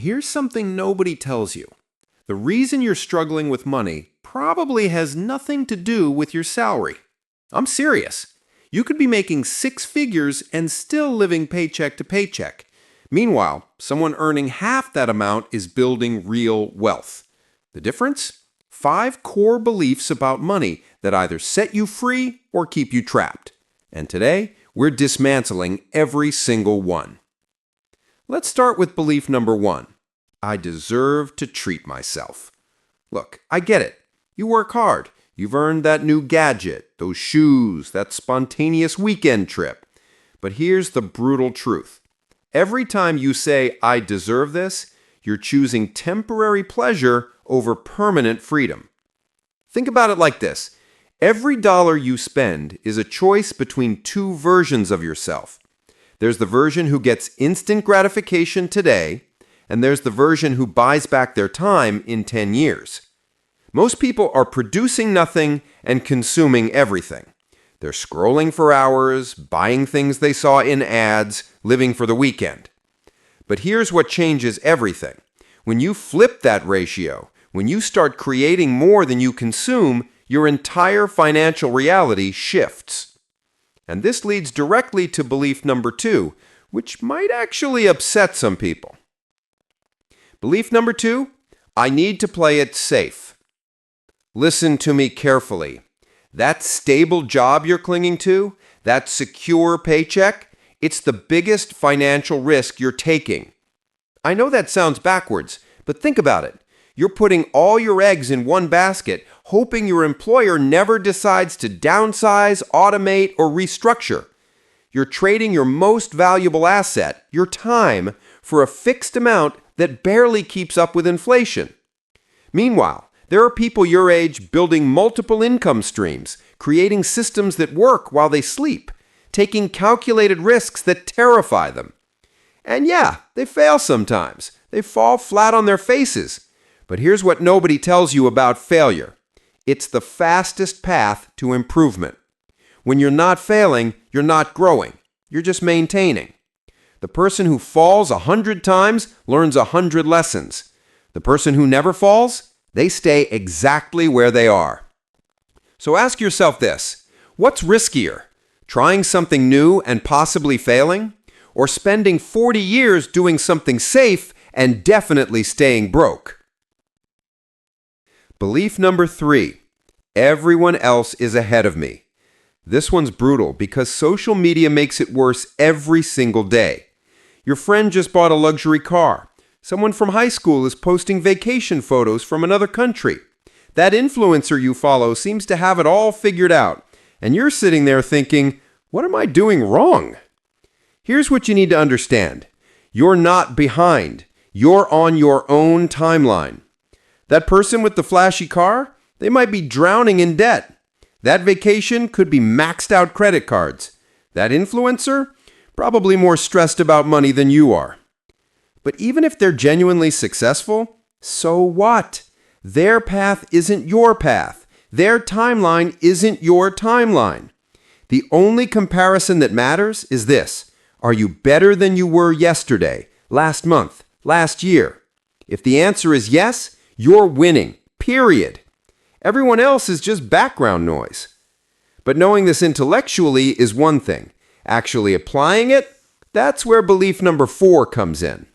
here's something nobody tells you. The reason you're struggling with money probably has nothing to do with your salary. I'm serious. You could be making 6 figures and still living paycheck to paycheck. Meanwhile, someone earning half that amount is building real wealth. The difference? 5 core beliefs about money that either set you free or keep you trapped. And today, we're dismantling every single one. Let's start with belief number 1. I deserve to treat myself. Look, I get it. You work hard. You've earned that new gadget, those shoes, that spontaneous weekend trip. But here's the brutal truth. Every time you say, I deserve this, you're choosing temporary pleasure over permanent freedom. Think about it like this. Every dollar you spend is a choice between 2 versions of yourself. There's the version who gets instant gratification today, and there's the version who buys back their time in 10 years. Most people are producing nothing and consuming everything. They're scrolling for hours, buying things they saw in ads, living for the weekend. But here's what changes everything. When you flip that ratio, when you start creating more than you consume, your entire financial reality shifts. And this leads directly to belief number 2, which might actually upset some people. Belief number 2, I need to play it safe. Listen to me carefully. That stable job you're clinging to, that secure paycheck, it's the biggest financial risk you're taking. I know that sounds backwards, but think about it. You're putting all your eggs in one basket, hoping your employer never decides to downsize, automate, or restructure. You're trading your most valuable asset, your time, for a fixed amount that barely keeps up with inflation. Meanwhile, there are people your age building multiple income streams, creating systems that work while they sleep, taking calculated risks that terrify them. And yeah, they fail sometimes. They fall flat on their faces. But here's what nobody tells you about failure. It's the fastest path to improvement. When you're not failing, you're not growing. You're just maintaining. The person who falls 100 times learns 100 lessons. The person who never falls, they stay exactly where they are. So ask yourself this. What's riskier? Trying something new and possibly failing? Or spending 40 years doing something safe and definitely staying broke? Belief number 3, everyone else is ahead of me. This one's brutal because social media makes it worse every single day. Your friend just bought a luxury car. Someone from high school is posting vacation photos from another country. That influencer you follow seems to have it all figured out, and you're sitting there thinking, what am I doing wrong? Here's what you need to understand. You're not behind. You're on your own timeline. That person with the flashy car, they might be drowning in debt. That vacation could be maxed out credit cards. That influencer, probably more stressed about money than you are. But even if they're genuinely successful, so what? Their path isn't your path. Their timeline isn't your timeline. The only comparison that matters is this. Are you better than you were yesterday, last month, last year? If the answer is yes, you're winning, period. Everyone else is just background noise. But knowing this intellectually is one thing. Actually applying it, that's where belief number 4 comes in.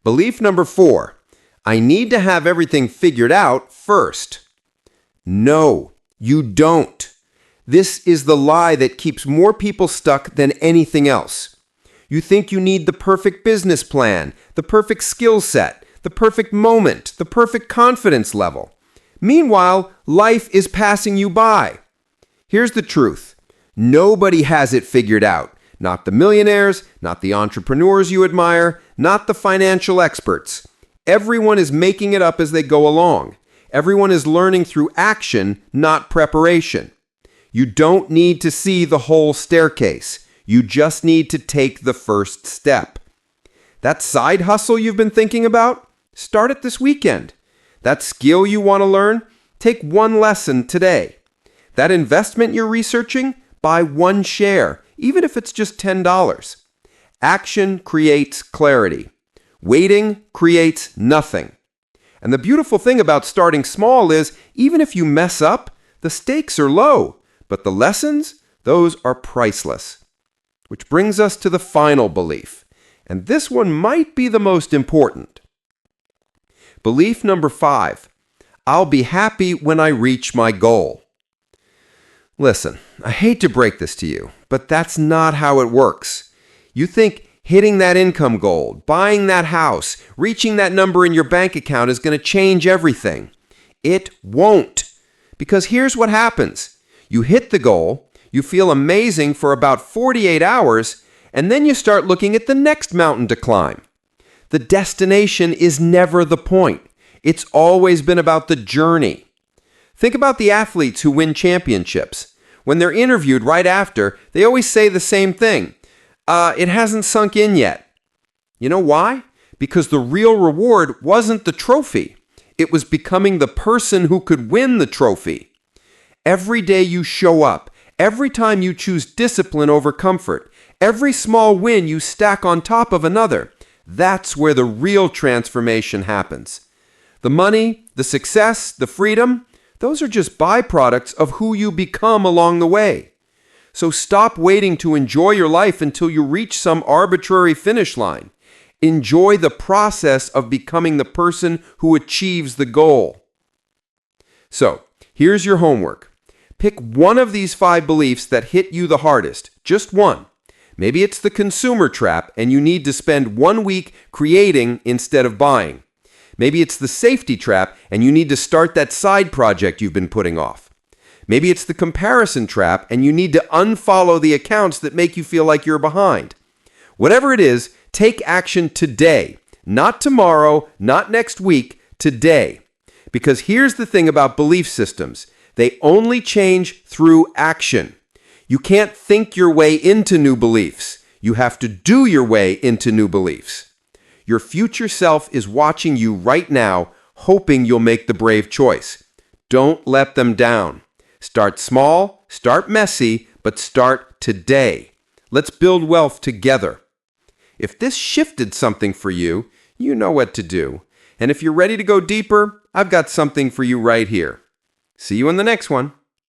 Belief number 4, I need to have everything figured out first. No, you don't. This is the lie that keeps more people stuck than anything else. You think you need the perfect business plan, the perfect skill set, the perfect moment, the perfect confidence level. Meanwhile, life is passing you by. Here's the truth. Nobody has it figured out. Not the millionaires, not the entrepreneurs you admire, not the financial experts. Everyone is making it up as they go along. Everyone is learning through action, not preparation. You don't need to see the whole staircase. You just need to take the first step. That side hustle you've been thinking about? Start it this weekend. That skill you want to learn? Take one lesson today. That investment you're researching? Buy one share, even if it's just $10. Action creates clarity. Waiting creates nothing. And the beautiful thing about starting small is, even if you mess up, the stakes are low, but the lessons, those are priceless. Which brings us to the final belief, and this one might be the most important. Belief number 5, I'll be happy when I reach my goal. Listen, I hate to break this to you, but that's not how it works. You think hitting that income goal, buying that house, reaching that number in your bank account is going to change everything. It won't. Because here's what happens. You hit the goal, you feel amazing for about 48 hours, and then you start looking at the next mountain to climb. The destination is never the point. It's always been about the journey. Think about the athletes who win championships. When they're interviewed right after, they always say the same thing. It hasn't sunk in yet. You know why? Because the real reward wasn't the trophy. It was becoming the person who could win the trophy. Every day you show up, every time you choose discipline over comfort, every small win you stack on top of another, that's where the real transformation happens. The money, the success, the freedom, those are just byproducts of who you become along the way. So stop waiting to enjoy your life until you reach some arbitrary finish line. Enjoy the process of becoming the person who achieves the goal. So, here's your homework. Pick one of these 5 beliefs that hit you the hardest, just one. Maybe it's the consumer trap and you need to spend 1 week creating instead of buying. Maybe it's the safety trap and you need to start that side project you've been putting off. Maybe it's the comparison trap and you need to unfollow the accounts that make you feel like you're behind. Whatever it is, take action today. Not tomorrow, not next week, today. Because here's the thing about belief systems. They only change through action. You can't think your way into new beliefs. You have to do your way into new beliefs. Your future self is watching you right now, hoping you'll make the brave choice. Don't let them down. Start small, start messy, but start today. Let's build wealth together. If this shifted something for you, you know what to do. And if you're ready to go deeper, I've got something for you right here. See you in the next one.